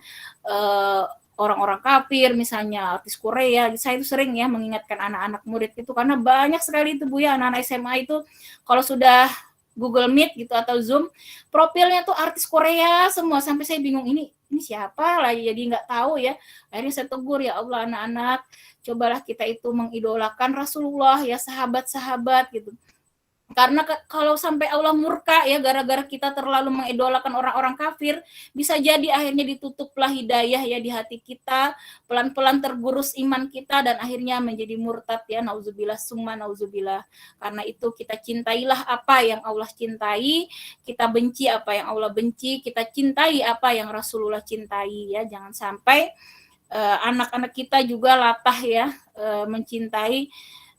orang-orang kafir, misalnya artis Korea. Saya itu sering ya mengingatkan anak-anak murid itu, karena banyak sekali itu Bu ya, anak-anak SMA itu kalau sudah Google Meet gitu atau Zoom, profilnya tuh artis Korea semua, sampai saya bingung ini siapa lah, jadi nggak tahu ya. Akhirnya saya tegur, ya Allah anak-anak, cobalah kita itu mengidolakan Rasulullah ya, sahabat-sahabat gitu. Karena kalau sampai Allah murka ya gara-gara kita terlalu mengidolakan orang-orang kafir, bisa jadi akhirnya ditutuplah hidayah ya di hati kita, pelan-pelan tergerus iman kita dan akhirnya menjadi murtad ya, nauzubillah summa nauzubillah. Karena itu kita cintailah apa yang Allah cintai, kita benci apa yang Allah benci, kita cintai apa yang Rasulullah cintai ya. Jangan sampai anak-anak kita juga latah ya mencintai,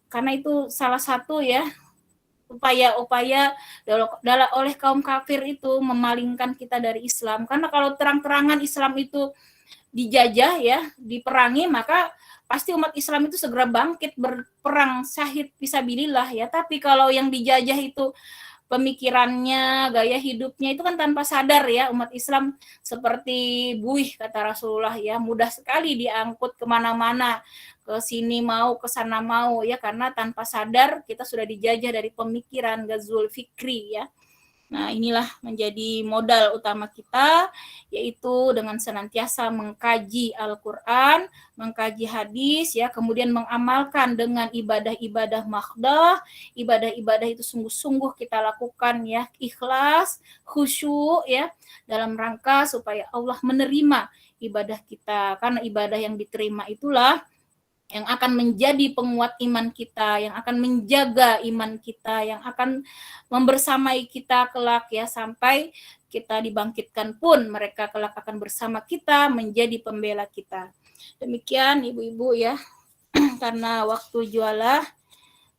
karena itu salah satu ya upaya-upaya oleh kaum kafir itu memalingkan kita dari Islam. Karena kalau terang-terangan Islam itu dijajah ya, diperangi, maka pasti umat Islam itu segera bangkit berperang syahid fisabilillah ya. Tapi kalau yang dijajah itu pemikirannya, gaya hidupnya itu kan tanpa sadar ya, umat Islam seperti buih kata Rasulullah ya, mudah sekali diangkut kemana-mana, ke sini mau, ke sana mau ya, karena tanpa sadar kita sudah dijajah dari pemikiran Ghazul Fikri ya. Nah, inilah menjadi modal utama kita, yaitu dengan senantiasa mengkaji Al-Quran, mengkaji hadis, ya, kemudian mengamalkan dengan ibadah-ibadah makhdah. Ibadah-ibadah itu sungguh-sungguh kita lakukan ya, ikhlas, khusyuk ya, dalam rangka supaya Allah menerima ibadah kita. Karena ibadah yang diterima itulah yang akan menjadi penguat iman kita, yang akan menjaga iman kita, yang akan membersamai kita kelak ya, sampai kita dibangkitkan pun mereka kelak akan bersama kita menjadi pembela kita. Demikian ibu-ibu ya, karena waktu jualah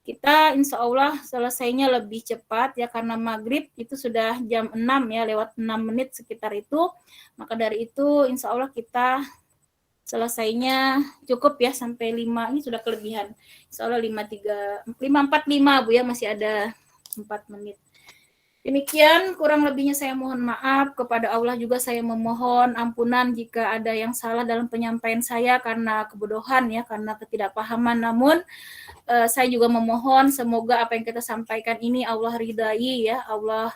kita insya Allah selesainya lebih cepat ya, karena maghrib itu sudah jam 6 ya, lewat 6 menit sekitar itu. Maka dari itu insya Allah kita selesainya cukup ya sampai 5, ini sudah kelebihan. Insya Allah 5.45 Bu ya, masih ada 4 menit. Demikian kurang lebihnya saya mohon maaf, kepada Allah juga saya memohon ampunan jika ada yang salah dalam penyampaian saya karena kebodohan ya, karena ketidakpahaman. Namun saya juga memohon semoga apa yang kita sampaikan ini Allah ridai ya, Allah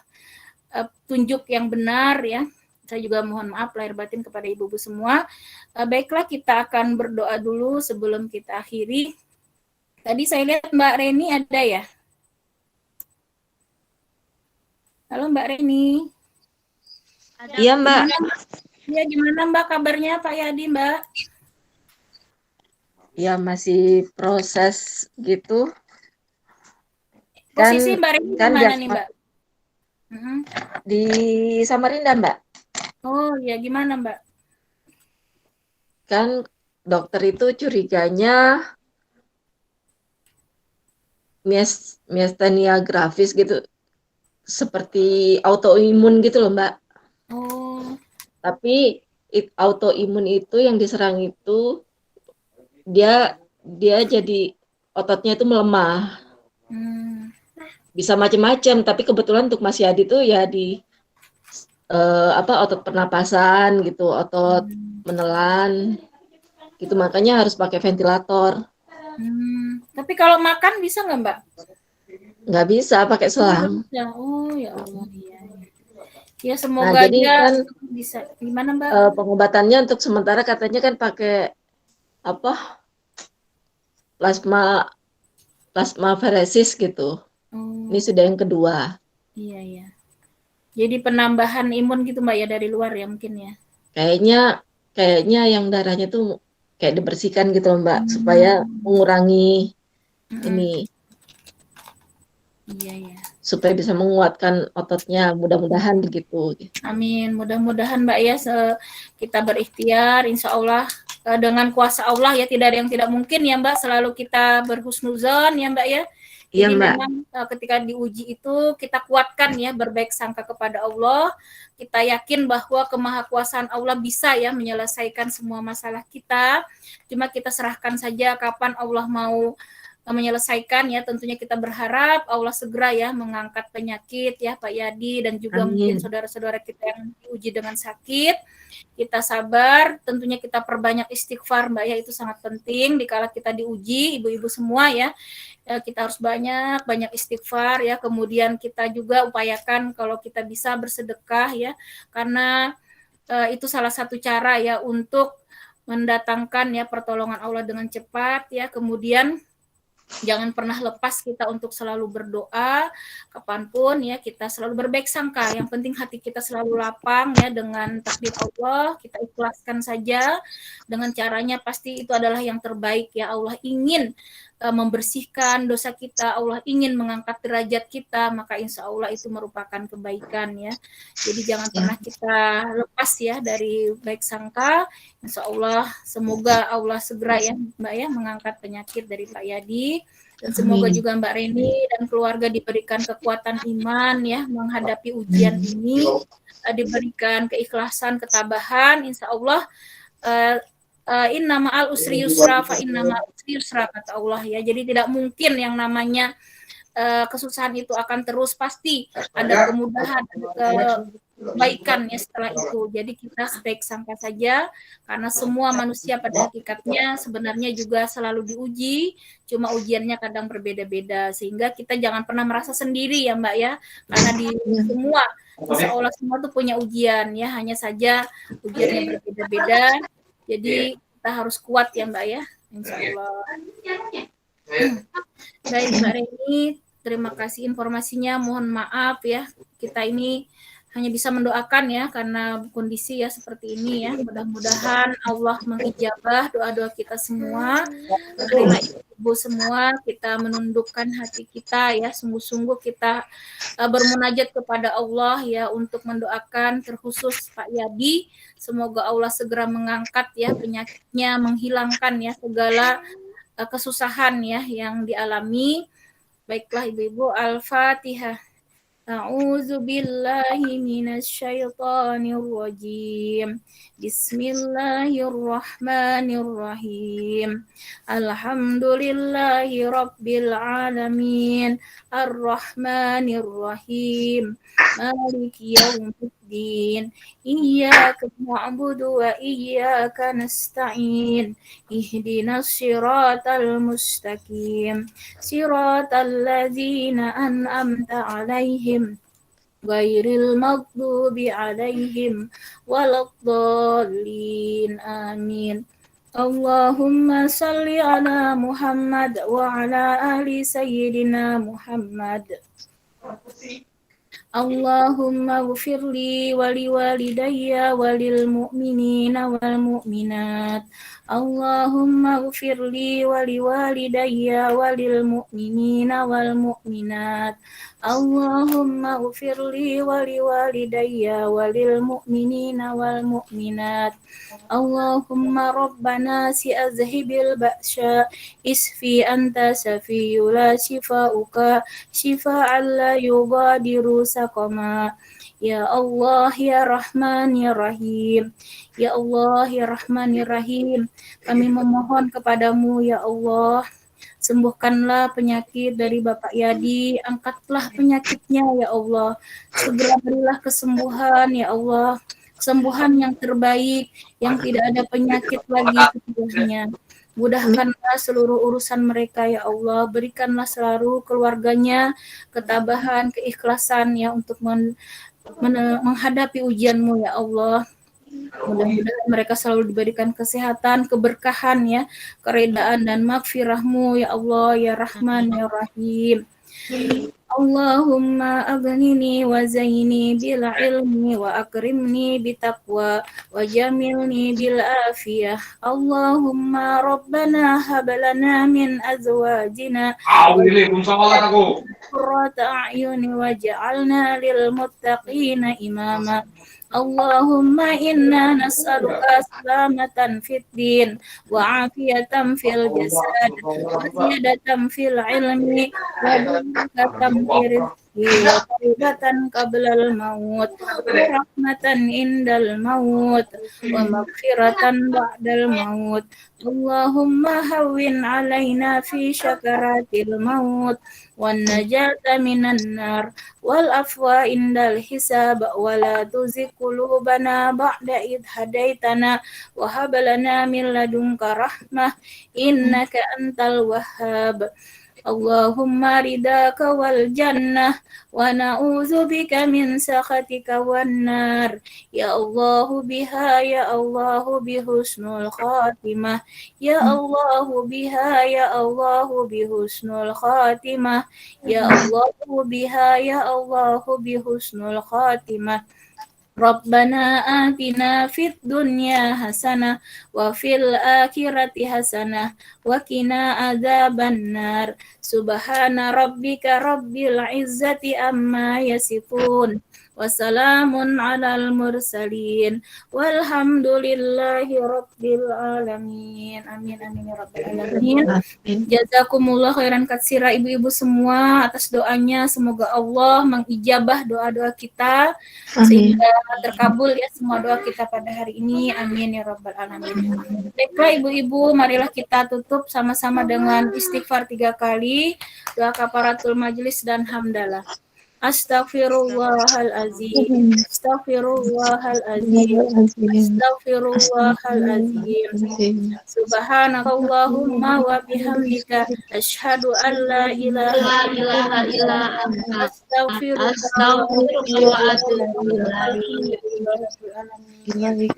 tunjuk yang benar ya. Saya juga mohon maaf lahir batin kepada ibu-ibu semua. Baiklah, kita akan berdoa dulu sebelum kita akhiri. Tadi saya lihat Mbak Reni ada ya. Halo Mbak Reni. Iya Mbak. Ya, gimana Mbak kabarnya Pak Yadi Mbak? Ya masih proses gitu. Posisi Mbak Reni kan di mana nih Mbak? Di Samarinda Mbak. Oh ya, gimana Mbak? Kan dokter itu curiganya miastenia gravis gitu, seperti autoimun gitu loh Mbak. Oh. Tapi autoimun itu yang diserang itu dia jadi ototnya itu melemah. Bisa macam-macam, tapi kebetulan untuk Mas Yadi tuh ya di otot pernapasan gitu, otot menelan gitu, makanya harus pakai ventilator. Tapi kalau makan bisa nggak Mbak? Nggak bisa, pakai selang. Oh ya Allah, iya. Ya semoga jadi aja kan bisa. Gimana Mbak? Pengobatannya untuk sementara katanya kan pakai plasmaferesis gitu. Ini sudah yang kedua. Iya ya. Jadi penambahan imun gitu Mbak ya dari luar ya mungkin ya. Kayaknya yang darahnya tuh kayak dibersihkan gitu Mbak, supaya mengurangi ini. Iya ya. Supaya bisa menguatkan ototnya, mudah-mudahan begitu. Amin, mudah-mudahan Mbak ya kita berikhtiar, insya Allah dengan kuasa Allah ya, tidak ada yang tidak mungkin ya Mbak, selalu kita berhusnuzon ya Mbak ya. Jadi ya, Mbak. Memang ketika diuji itu kita kuatkan ya, berbaik sangka kepada Allah, kita yakin bahwa kemahakuasaan Allah bisa ya menyelesaikan semua masalah kita, cuma kita serahkan saja kapan Allah mau menyelesaikan ya. Tentunya kita berharap Allah segera ya mengangkat penyakit ya Pak Yadi dan juga mungkin saudara-saudara kita yang diuji dengan sakit. Kita sabar, tentunya kita perbanyak istighfar Mbak ya, itu sangat penting dikala kita diuji, ibu-ibu semua ya. Kita harus banyak istighfar ya, kemudian kita juga upayakan kalau kita bisa bersedekah ya, karena itu salah satu cara ya untuk mendatangkan ya pertolongan Allah dengan cepat ya. Kemudian jangan pernah lepas kita untuk selalu berdoa kapanpun ya, kita selalu berbaik sangka, yang penting hati kita selalu lapang ya dengan takdir Allah, kita ikhlaskan saja dengan caranya, pasti itu adalah yang terbaik ya. Allah ingin membersihkan dosa kita, Allah ingin mengangkat derajat kita, maka insya Allah itu merupakan kebaikan ya. Jadi jangan pernah kita lepas ya dari baik sangka. Insya Allah semoga Allah segera ya Mbak ya mengangkat penyakit dari Pak Yadi, dan semoga juga Mbak Reni dan keluarga diberikan kekuatan iman ya menghadapi ujian ini, diberikan keikhlasan, ketabahan, insya Allah inna ma'al usri yusra fa inna ma'al usri yusra, kata Allah ya. Jadi tidak mungkin yang namanya kesusahan itu akan terus, pasti ada kemudahan, ada kebaikan ya setelah itu. Jadi kita baik sangka saja, karena semua manusia pada hakikatnya sebenarnya juga selalu diuji, cuma ujiannya kadang berbeda-beda, sehingga kita jangan pernah merasa sendiri ya Mbak ya, karena di semua insya Allah semua tuh punya ujian ya, hanya saja ujiannya berbeda-beda. Jadi kita harus kuat ya Mbak ya, insya Allah. Baik Mbak Reni, terima kasih informasinya. Mohon maaf ya, kita ini hanya bisa mendoakan ya karena kondisi ya seperti ini ya. Mudah-mudahan Allah mengijabah doa-doa kita semua. Marilah ibu semua kita menundukkan hati kita ya, sungguh-sungguh kita bermunajat kepada Allah ya untuk mendoakan terkhusus Pak Yadi. Semoga Allah segera mengangkat ya penyakitnya, menghilangkan ya segala kesusahan ya yang dialami. Baiklah ibu-ibu, Al-Fatihah. أعوذ بالله من الشيطان الرجيم. بسم الله الرحمن الرحيم. الحمد لله رب العالمين الرحمن الرحيم مالك يوم الدين إياك نعبد وإياك نستعين اهدنا الصراط المستقيم صراط الذين أنعمت عليهم غير المغضوب عليهم ولا الضالين آمين. اللهم صل على محمد وعلى آل سيدنا محمد. اللهم اغفر لي ولوالدي وللمؤمنين والمؤمنات. اللهم اغفر لي ولوالدي وللمؤمنين والمؤمنات. اللهم اغفر لي ولوالدي وللمؤمنين والمؤمنات. اللهم ربنا أذهب البأس اشفي أنت شفي لا شفاؤك شفاء لا يغادر سقما. Ya Allah ya Rahman ya Rahim. Ya Allah ya Rahman ya Rahim. Kami memohon kepadamu ya Allah, sembuhkanlah penyakit dari Bapak Yadi, angkatlah penyakitnya ya Allah. Segera berilah kesembuhan ya Allah, kesembuhan yang terbaik, yang tidak ada penyakit lagi sebelumnya. Mudahkanlah seluruh urusan mereka ya Allah, berikanlah selalu keluarganya ketabahan, keikhlasan ya untuk menghadapi ujianmu ya Allah. Mudah-mudahan mereka selalu diberikan kesehatan, keberkahan ya, keredaan dan maghfirahmu ya Allah ya Rahman ya Rahim. Allahumma aghnini wa zaini bil ilmi wa akrimni bitaqwa wa jamilni bil afiyah. Allahumma rabbana hablana min azwajina qurrata a'yuni waj'alna lil muttaqina imama. Allahumma inna nas'aluka salamatan fid din wa afiyatan fil jasad wa ziyadatan fil ilmi wa barakatan fil rizqi wa taubatan qablal maut wa rahmatan indal maut wa maghfiratan ba'dal maut. Allahumma hawwin alaina fi syakaratil maut wan najata minan nar wal afwa indal hisab wa la tuzigh qulubana ba'da id hadaitana wa hab lana min ladunka rahmah innaka antal wahhab. Allahumma ridaka wal jannah wa na'udzubika min sakhatika wan nar. Ya Allahu biha ya Allahu bihusnul khatimah. Ya Allahu biha ya Allahu bihusnul khatimah. Ya Allahu biha ya Allahu bihusnul khatimah. Rabbana atina fid dunya hasanah wa fil akhirati hasanah wa qina adzabannar. Subhana rabbika rabbil izzati amma yasifun wa salamun alal mursalin walhamdulillahi rabbil alamin. Amin amin ya rabbal alamin. Jazakumullah khairan katsira ibu-ibu semua atas doanya, semoga Allah mengijabah doa-doa kita sehingga terkabul ya semua doa kita pada hari ini. Amin ya rabbal alamin. Baiklah ibu-ibu, marilah kita tutup sama-sama dengan istighfar 3 kali, doa kafaratul majelis dan hamdalah. Astaghfirullahalazim. Astaghfirullahalazim. Astaghfirullahalazim. Subhanakallahumma wa bihamdika asyhadu an la ilaha illa anta astaghfiruka wa atubu ilaik.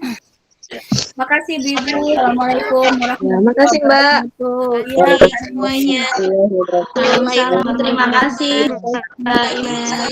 Makasih Bibu. Assalamualaikum warahmatullahi Makasih Mbak. wabarakatuh. Ya, semuanya. Assalamualaikum. Terima kasih Mbak Ina.